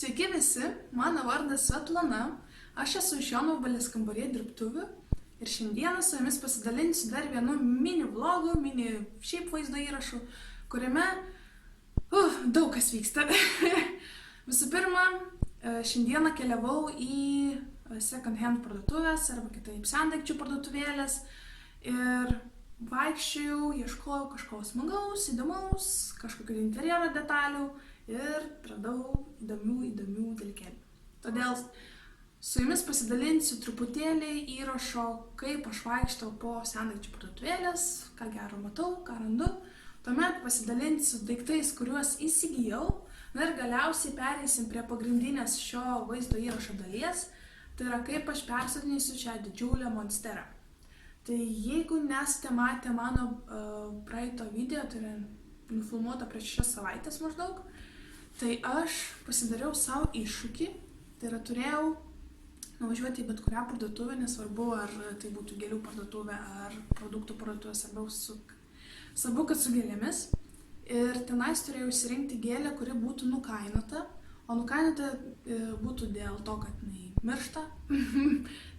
Sveiki visi, mano vardas Svetlana, aš esu iš Jonavabalės kambaryje dirbtuvių ir šiandieną su jumis pasidalinsiu dar vienu mini vlogu, mini šiaip vaizdo įrašu, kuriame daug kas vyksta. Visų pirma, šiandieną keliavau į second hand parduotuvės arba kitaip sendaikčių parduotuvėlės ir vaikščiojau, ieškojau kažko smagaus, įdomaus, kažkokių interjero detalių ir radau įdomių dalykėlių. Todėl su jumis pasidalinsiu truputėlį įrašo, kaip aš vaikštau po sendaikčių parduotuvėlės, ką gero matau, ką randu. Tuomet pasidalinsiu daiktais, kuriuos įsigijau. Na ir galiausiai pereisim prie pagrindinės šio vaizdo įrašo dalies. Tai yra, kaip aš persodinsiu šią didžiulę monsterą. Tai jeigu nesate matę mano praeito video, tai yra nufilmuota prieš 6 savaitės maždaug, tai aš pasidariau savo iššūkį. Tai yra, turėjau nuvažiuoti į bet kurią parduotuvę, nesvarbu, ar tai būtų gėlių parduotuvė, ar produktų parduotuvė, svarbu, kad su gėlėmis. Ir tenais turėjau išsirinkti gėlę, kuri būtų nukainota. O nukainota būtų dėl to, kad jinai miršta.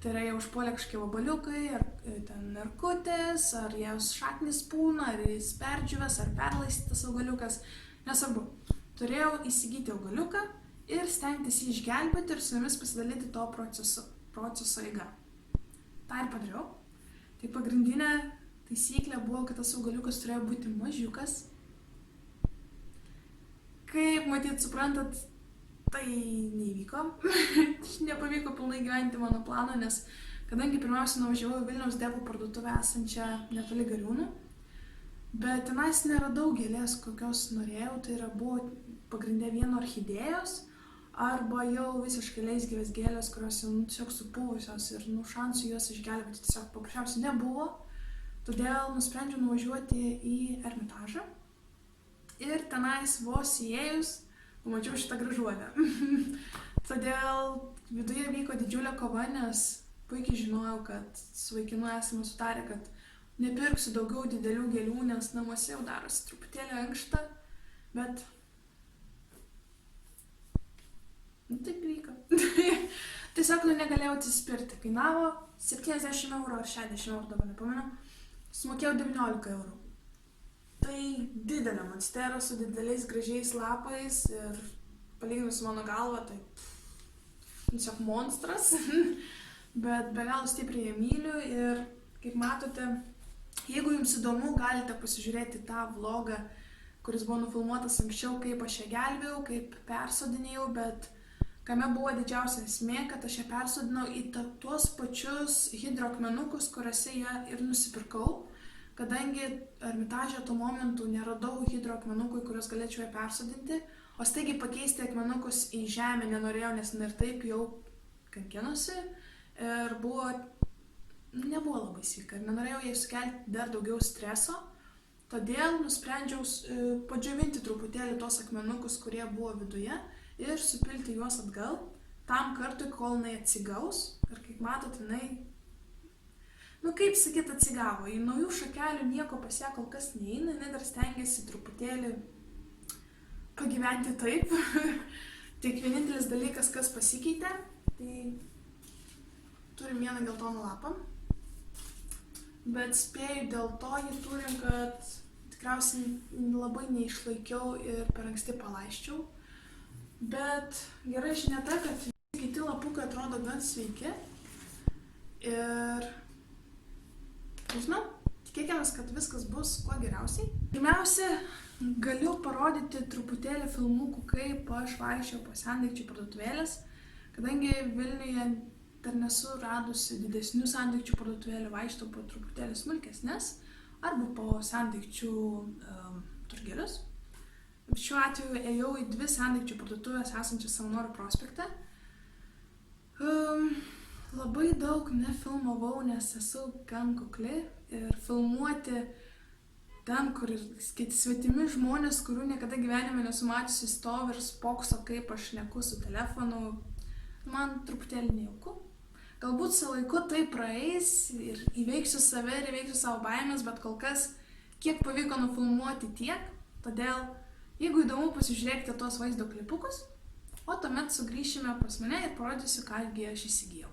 Tai yra, jie užpuolė kažkokie vabaliukai, ar ten erkutės, ar jos šaknis pūna, ar jis perdžiuvęs, ar perlaistytas augaliukas. Nesvarbu. Turėjau įsigyti augaliuką ir stengtis jį išgelbėti ir su jumis pasidalinti to proceso eiga. Tai ir padariau. Tai pagrindinė taisyklė buvo, kad tas augaliukas turėjo būti mažiukas. Kaip matyt, suprantat, tai neįvyko. Nepavyko pilnai gyventi mano plano, nes kadangi pirmiausia nuvažiavau į Vilniaus Devų parduotuvę esančią netoli Gariūnų, bet tenais neradau gėlės, kokios norėjau, tai yra buvo pagrindė vieno orchidėjos arba jau visiškai leisgyvės gėlės, kurios jau tiesiog supuvusios ir šansų juos išgelbėti tiesiog paprasčiausiai nebuvo. Todėl nusprendžiau nuvažiuoti į Ermitažą ir tenais vos įėjus pamačiau šitą gražuolę. Todėl viduje vyko didžiulė kova, nes puikiai žinojau, kad su vaikinu esame sutarę, kad nepirksiu daugiau didelių gėlių, nes namuose jau darosi truputėlį ankšta, bet taip vyko. Tiesiog negalėjau atsispirti. Kainavo 70 eurų ar 60 eurų, dabar nepamenu. Sumokėjau 19 eurų. Tai didelė monstera su dideliais gražiais lapais ir palyginus su mano galva, tai tiesiog monstras. Bet be galo stipriai ją myliu ir kaip matote, jeigu jums įdomu, galite pasižiūrėti tą vlogą, kuris buvo nufilmuotas anksčiau, kaip aš ją gelbėjau, kaip persodinėjau, bet kame buvo didžiausia esmė, kad aš ją persodinau į tuos pačius hidroakmenukus, kuriuose ją ir nusipirkau, kadangi Ermitaže tuo momentu neradau hidroakmenukų, kuriuos galėčiau ją persodinti, o staigiai pakeisti akmenukus į žemę nenorėjau, nes ir taip jau kankinosi ir nebuvo labai sveika ir nenorėjau jai sukelti dar daugiau streso, todėl nusprendžiau padžiovinti truputėlį tos akmenukus, kurie buvo viduje ir supilti juos atgal, tam kartui, kol jinai atsigaus. Ir kaip matot, jinai, kaip sakyt, atsigavo. Į naujų šakelių nieko pas ją kol kas neina, jinai dar stengiasi truputėlį pagyventi taip. Tik vienintelis dalykas, kas pasikeitė, tai turim vieną geltoną lapą. Bet spėju dėl to jį turim, kad tikriausiai labai neišlaikiau ir per anksti palaisčiau. Bet gerai žinia ta, kad kiti lapukai atrodo gan sveiki ir, nežinau, tikėkimės, kad viskas bus kuo geriausiai. Pirmiausia, galiu parodyti truputėlį filmukų, kaip aš vaikščiau po sendaikčių parduotuvėlės, kadangi Vilniuje dar nesu radusi didesnių sendaikčių parduotuvėlių, vaikštau po truputėlį smulkesnes arba po sendaikčių turgelius. Šiuo atveju ėjau į 2 sendaikčių parduotuvės esančias Savanorių prospekte. Labai daug nefilmavau, nes esu gan kukli ir filmuoti ten, kur svetimi žmonės, kurių niekada gyvenime nesu mačiusi, stovi ir spokso, kaip aš šneku su telefonu, man truputėlį nejauku. Galbūt su laiku tai praeis ir įveiksiu save ir įveiksiu savo baimės, bet kol kas kiek pavyko nufilmuoti tiek, todėl jeigu įdomu, pasižiūrėkite tuos vaizdo klipukus o tuomet sugrįšime pas mane ir parodysiu, kągi aš įsigijau.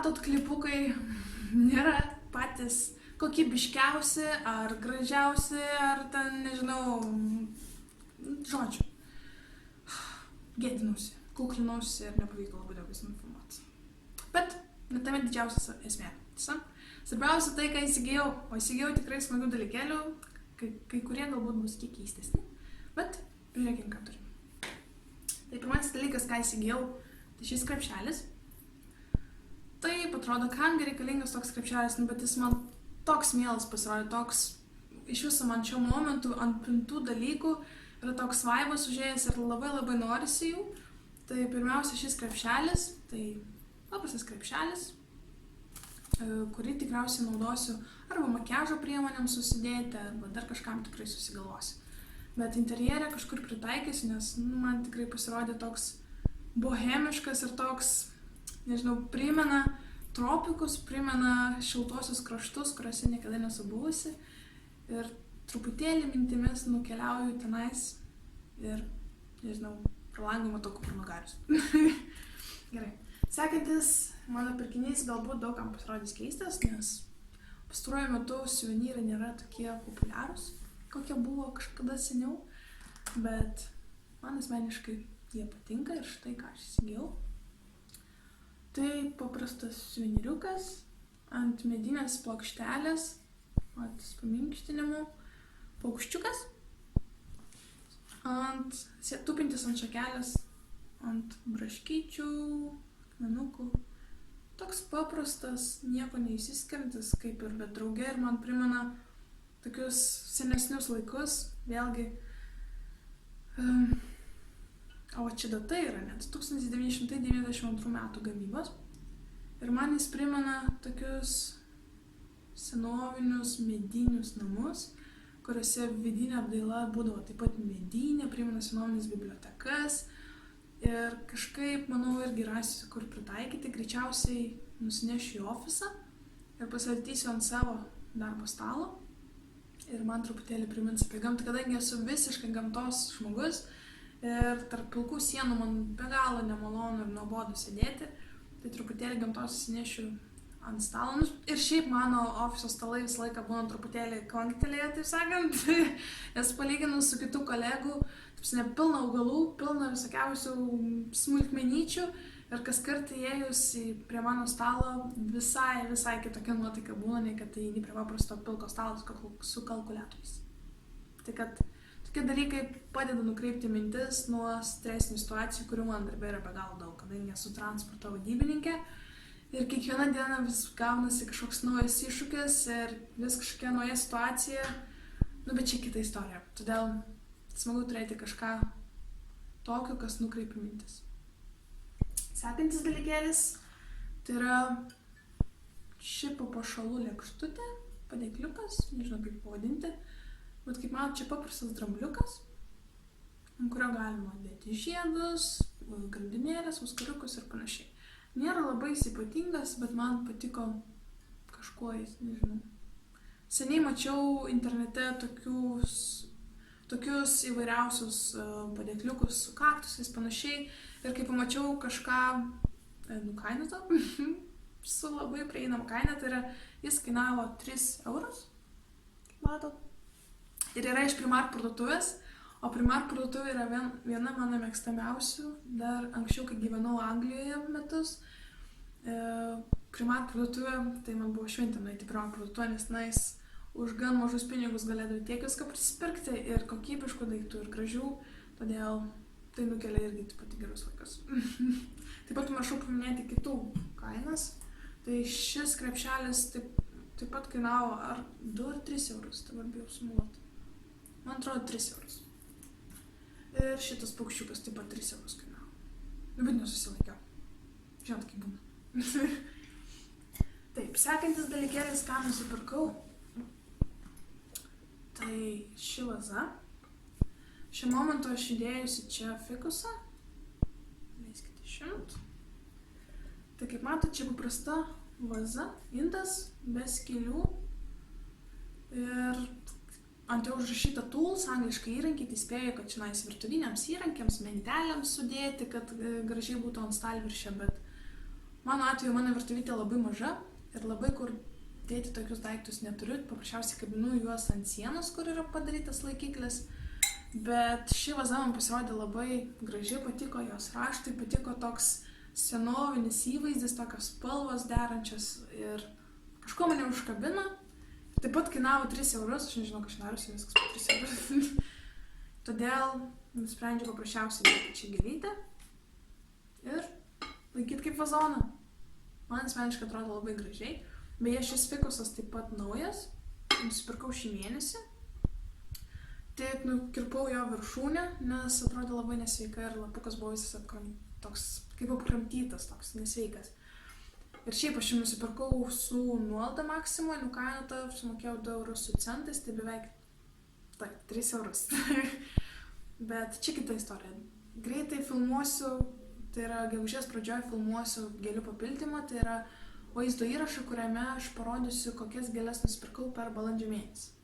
matot, klipukai nėra patys kokybiškiausi, ar gražiausi, ar ten, nežinau, žodžiu. Gėdinausi, kuklinausi ir nepavyko labai daug nufilmuoti. Bet tame didžiausia esmė. Svarbiausia tai, ką įsigijau, o įsigijau tikrai smagių dalykėlių, kai kurie galbūt bus kiek keistesni, bet žiūrėkim, ką turim. Tai pirmasis dalykas, ką įsigijau, tai šis krepšelis. Taip, atrodo, kam reikalingas toks krepšelis, bet jis man toks mielas pasirodė, toks iš viso man šiuo momentu ant pintų dalykų yra toks vaibas užėjęs ir labai norisi jų. Tai pirmiausia šis krepšelis, tai paprastas krepšelis, kurį tikriausiai naudosiu arba makiažo priemonėms susidėti, arba dar kažkam tikrai susigalvosiu. Bet interjere kažkur pritaikysiu, nes man tikrai pasirodė toks bohemiškas ir toks, nežinau, primena tropikus, primena šiltuosius kraštus, kuriuose niekada nesu buvusi. Ir truputėlį mintimis nukeliauju tenais ir, nežinau, pro langą matau kupranugarius. Gerai. Sekantis mano pirkinys galbūt daugam pasirodys keistas, nes pastaruoju metu suvenyrai nėra tokie populiarūs, kokie buvo kažkada seniau, bet man asmeniškai jie patinka ir štai ką aš įsigijau. Tai paprastas suvenyriukas, ant medinės plokštelės, paminkštinimų, paukščiukas, tupintis ant šakelės, ant braškyčių, akmenukų. Toks paprastas, nieko neįsiskiriantis, kaip ir bet drauge, ir man primena tokius senesnius laikus, vėlgi. O čia data yra net 1992 metų gamybos. Ir man jis primena tokius senovinius medinius namus, kuriuose vidinė apdaila būdavo taip pat medinė, primena senovinės bibliotekas. Ir kažkaip, manau, irgi rasiu, kur pritaikyti. Greičiausiai nusinešiu į ofisą ir pasistatysiu ant savo darbo stalo. Ir man truputėlį primins apie gamtą, kadangi esu visiškai gamtos žmogus ir tarp pilkų sienų man be galo nemalonu ir nuobodu sėdėti. Tai truputėlį gamtos įsinešiu ant stalo. Ir šiaip mano ofiso stalai visą laiką būna truputėlį klanktelėję, taip sakant. Nes palyginus su kitų kolegų, pilna augalų, pilna visokiausių smulkmenyčių. Ir kas kartą įėjus prie mano stalo visai kitokia nuotaika būna, nei kad įeini prie paprasto pilko stalo su kalkuliatoriais. Tai kad tokie dalykai padeda nukreipti mintis nuo stresinių situacijų, kurių man darbe yra be galo daug, kadangi esu transporto vadybininkė ir kiekvieną dieną vis gaunasi kažkoks naujas iššūkis ir vis kažkokia nauja situacija, bet čia kita istorija. Todėl smagu turėti kažką tokio, kas nukreipia mintis. Sekantis dalykėlis, tai yra ši papuošalų lėkštutė, padėkliukas, nežinau kaip pavadinti. Bet kaip matote, čia paprastas drambliukas, ant kurio galima dėti žiedus, grandinėlės, auskariukus ir panašiai. Nėra labai ypatingas, bet man patiko kažkuo jis, nežinau. Seniai mačiau internete tokius įvairiausius padėkliukus su kaktusais panašiai. Ir kai pamačiau kažką nukainotą, su labai prieinama kaina, tai yra, jis kainavo 3 eurus, kaip matot. Ir yra iš Primark parduotuvės, o Primark parduotuvė yra viena mano mėgstamiausių. Dar anksčiau, kai gyvenau Anglijoje metus, Primark parduotuvė, tai man buvo šventė nueiti Primark parduotuvę, nes už gan mažus pinigus galėdavai tiek viską prisipirkti ir kokybiškų daiktų ir gražių, todėl tai nukelia irgi taip pat į gerus laikus. Taip pat pamiršau paminėti kitų kainas, tai šis krepšelis taip pat kainavo ar 2 ar 3 eurus, dabar bijau sumuoti. Man atrodo 3 eurus. Ir šitas paukščiukas taip pat 3 eurus kainavo. Bet nesusilaikiau. Žinot, kaip būna. Taip, sekantis dalykėlis, ką nusipirkau, tai ši vaza. Šiuo momentu aš įdėjusi čia fikusą. Leiskite išimti. Tai kaip matote, čia paprasta vaza, indas, be skylių. Ir ant jo užrašyta tools, angliškai įrankiai, tai spėju, kad čionais virtuviniams įrankiams, mentelėms sudėti, kad gražiai būtų ant stalviršio, bet mano atveju mano virtuvytė labai maža ir labai kur dėti tokius daiktus neturiu, paprasčiausiai kabinu juos ant sienos, kur yra padarytas laikiklis, bet ši vaza man pasirodė labai gražiai, patiko jos raštai, patiko toks senovinis įvaizdis, tokios spalvos derančios ir kažko mane užkabino. Taip pat kainavo 3 eurus, aš nežinau, ką šnarusi, viskas po 3 eurus. Todėl nusprendžiau paprasčiausiai dėti čia gėlytę ir laikyti kaip vazoną. Man asmeniškai atrodo labai gražiai. Beje, šis fikusas taip pat naujas, nusipirkau šį mėnesį. Tik nukirpau jo viršūnę, nes atrodė labai nesveika ir lapukas buvo visas toks kaip apkramtytas, toks nesveikas. Ir šiaip aš jį nusipirkau su nuolaida Maximoje, nukainota, sumokėjau 2 eurus su centais, tai beveik 3 eurus. Bet čia kita istorija. Greitai filmuosiu, tai yra gegužės pradžioje filmuosiu gėlių papildymą, tai yra vaizdo įrašą, kuriame aš parodysiu, kokias gėles nusipirkau per balandžio mėnesį.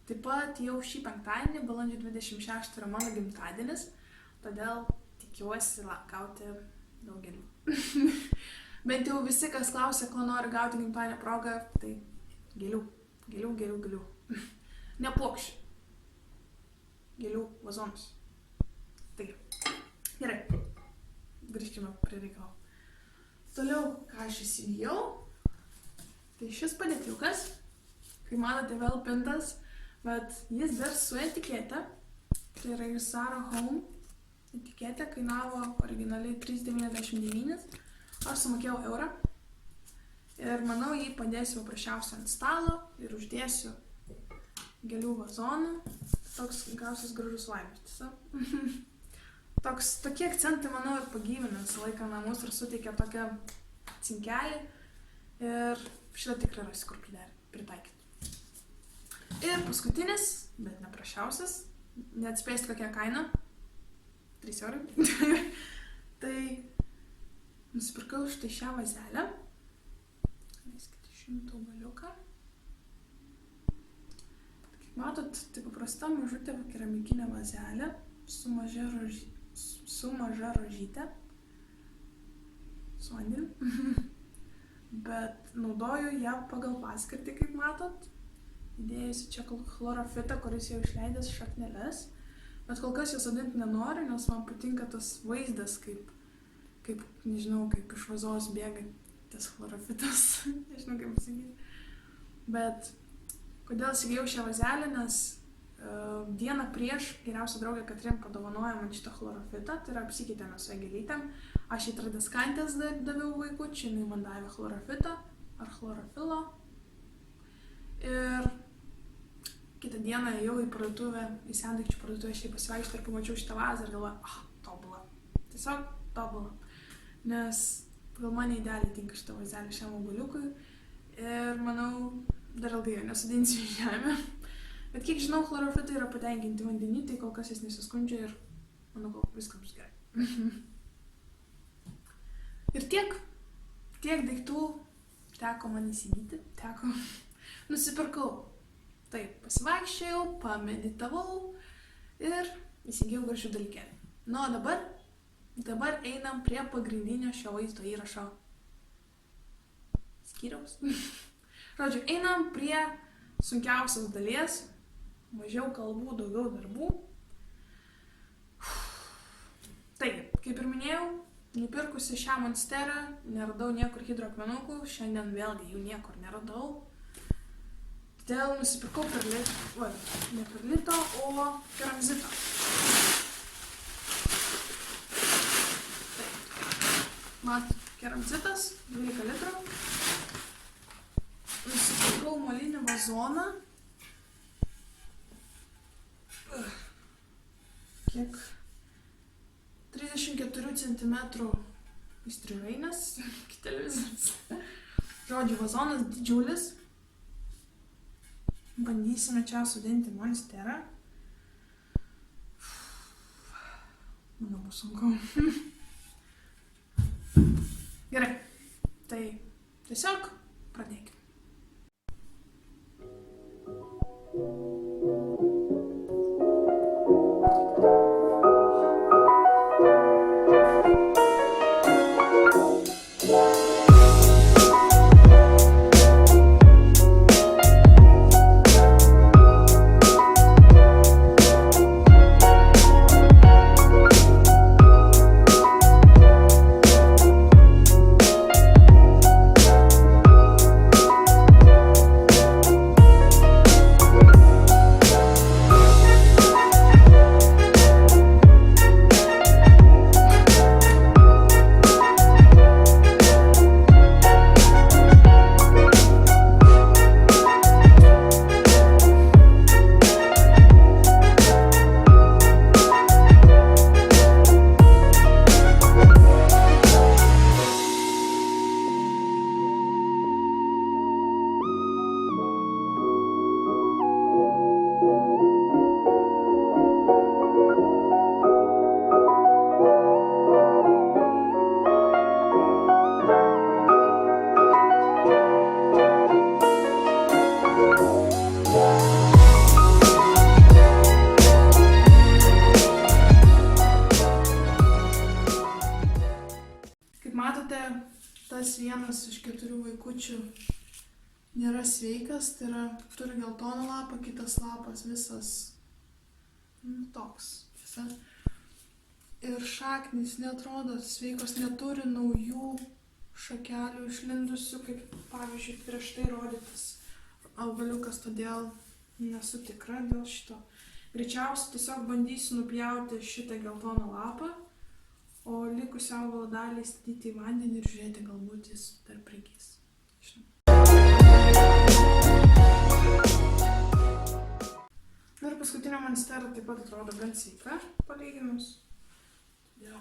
Taip pat jau šį penktadienį, balandžio 26 yra mano gimtadienis, todėl tikiuosi gauti daug gėlių. Bent jau visi, kas klausia, ko nori gauti gimtadienio progą, tai gėlių. Ne puokščių. Gėlių vazonus. Taigi, gerai. Grįžkime prie reikalo. Toliau, ką aš įsigijau. Tai šis padėtiukas, kai matote, vėl pintas, bet jis dar su etikete. Tai yra iš Zara Home. Etiketė kainavo originaliai 3,99. Aš sumokėjau eurą. Ir manau, jį padėsiu paprasčiausiai ant stalo ir uždėsiu gėlių vazoną. Toks gausias gražus laimės. Tokie akcentai, manau, ir pagyvina visą laiką namus ir suteikia tokią cinkelį. Ir šitą tikrai rasi kur pritaikyti. Ir paskutinis, bet neprašiausias, neatspėsit kokia kaina. 3 eurai. Tai nusipirkau štai šią vazelę. Leiskite 100 galiuką. Kaip matot, tai paprasta mažutė keramikinė vazelė su maža rožytė. Su vandeniu. Bet naudoju ją pagal paskirtį, kaip matot. Įdėjusi čia chlorofitą, kuris jau išleidęs šakneles. Bet kol kas jos sodinti nenoriu, nes man patinka tas vaizdas, kaip nežinau, kaip iš vazos bėga tas chlorofitas. Nežinau, kaip pasakyti. Bet kodėl įsigijau šią vazelę, nes dieną prieš geriausia draugė Katrin padovanojo man šitą chlorofitą, tai yra apsikeitėme su gėlytėm. Aš į Tradiskantės daviau vaikučiui, jinai man davė chlorofitą ar chlorofilo. Ir kitą dieną ėjau į parduotuvę, į sendaikčių parduotuvę šiai pasivaikščioti ir pamačiau šitą vazą ir galvoju, tobula. Tiesiog tobula. Nes gal man idealiai tinka šitą vazelę šiam augaliukui. Ir manau, dar ilgai jo nesudinsiu į žemę. Bet kiek žinau, chlorofitai yra patenkinti vandenį, tai kol kas jis nesiskundžia ir manau, kol viskas bus gerai. Ir tiek daiktų teko man įsigyti, nusipirkau. Taip, pasivaikščiojau, pameditavau ir įsigijau gražių dalykėlį. Nu, o dabar einam prie pagrindinio šio vaizdo įrašo skyriaus. Žodžiu, einam prie sunkiausios dalies. Mažiau kalbų, daugiau darbų. Taigi, kaip ir minėjau, nupirkusi šią monsterą, neradau niekur hidroakmenukų, šiandien vėlgi jų niekur neradau. Todėl nusipirkau ne perlito, o keramzito. Mat, keramzitas, 12 litrų. Nusipirkau molinį vazoną. Kiek? 34 cm įstrižainės, televizorius. Žodžiu, vazonas didžiulis. Bandysime čia sudinti monsterą. Manau, bus sunku. Gerai, tai tiesiog pradėkime. tas vienas iš 4 vaikučių nėra sveikas, tai yra turi geltoną lapą, kitas lapas visas toks. Ir šaknys neatrodo sveikos, neturi naujų šakelių išlindusių, kaip pavyzdžiui prieš tai rodytas augaliukas, todėl nesu tikra dėl šito. Greičiausiai tiesiog bandysiu nupjauti šitą geltoną lapą, o likusią augalo dalį statyti į vandenį ir žiūrėti, galbūt jis dar prigys. Na ir paskutinė monstera taip pat atrodo gan sveika palyginus. Jo.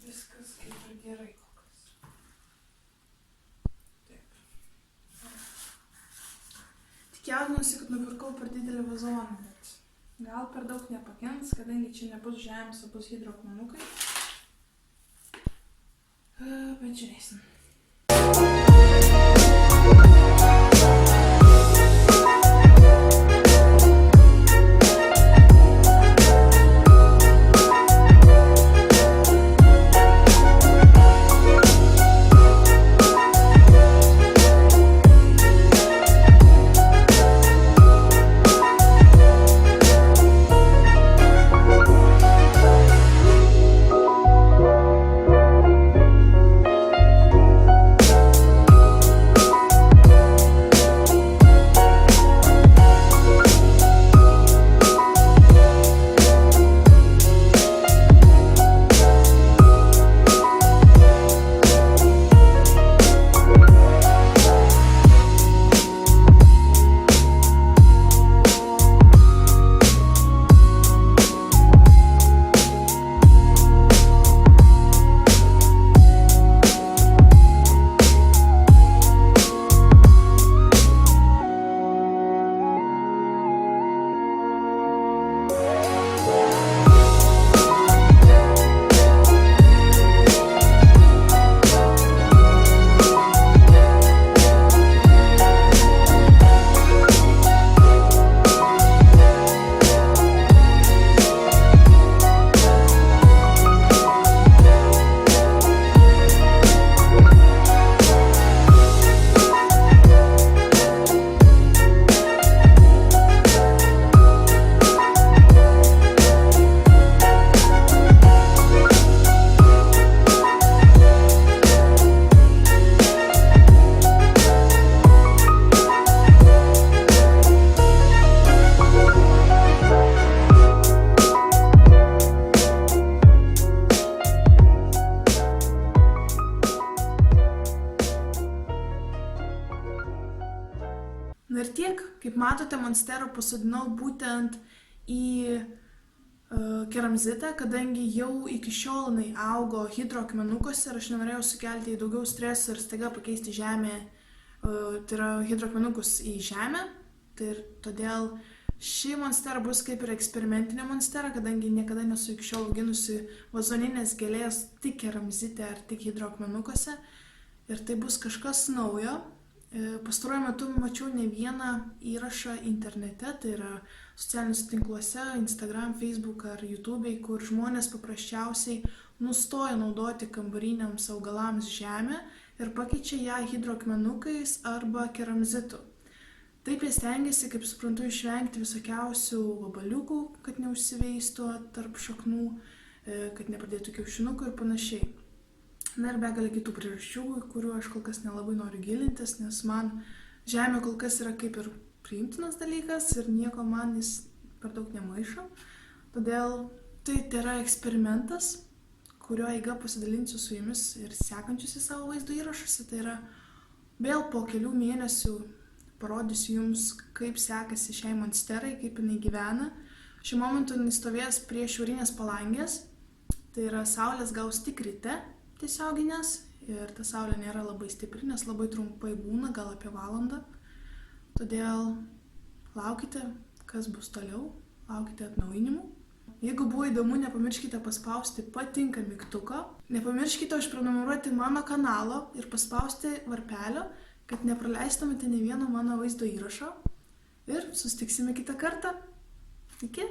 Viskas kaip ir gerai kol kas. Taip. Tik jaudinuosi, kad nupirkau per didelį vazoną, bet gal per daug nepakenks, kadangi čia nebus žemės, o bus hidroakmenukai. Bet žiūrėsim. Na ir tiek, kaip matote, monsterą pasodinau būtent į keramzitą, kadangi jau iki šiol jinai augo hidroakmenukuose ir aš nenorėjau sukelti daugiau streso ir staiga pakeisti žemę, tai yra hidroakmenukus į žemę. Tai ir todėl ši monstera bus kaip ir eksperimentinė monstera, kadangi niekada nesu iki šiol auginusi vazoninės gėlės tik keramzite ar tik hidroakmenukuose. Ir tai bus kažkas naujo. Pastaruoju metu mačiau ne vieną įrašą internete, tai yra socialiniuose tinkluose, Instagram, Facebook ar YouTube, kur žmonės paprasčiausiai nustoja naudoti kambariniams augalams žemę ir pakeičia ją hidroakmenukais arba keramzitu. Taip jie stengiasi, kaip suprantu, išvengti visokiausių vabaliukų, kad neužsiveistų tarp šaknų, kad nepradėtų kiaušinukų ir panašiai. Na ir begalė kitų priežasčių, kuriuo aš kol kas nelabai noriu gilintis, nes man žemė kol kas yra kaip ir priimtinas dalykas ir nieko man jis per daug nemaišo. Todėl tai yra eksperimentas, kurio eiga pasidalinsiu su jumis ir sekančiuose savo vaizdo įrašuose. Tai yra vėl po kelių mėnesių parodysiu jums, kaip sekasi šiai monsterai, kaip jinai gyvena. Šiuo momentu jinai stovės prie šiaurinės palangės, tai yra saulės gaus tik ryte tiesioginės ir ta saulė nėra labai stipri, nes labai trumpai būna, gal apie valandą. Todėl laukite, kas bus toliau, laukite atnaujinimų. Jeigu buvo įdomu, nepamirškite paspausti patinka mygtuko, nepamirškite užprenumeruoti mano kanalo ir paspausti varpelio, kad nepraleistumėte ne vieno mano vaizdo įrašo. Ir susitiksime kitą kartą. Iki!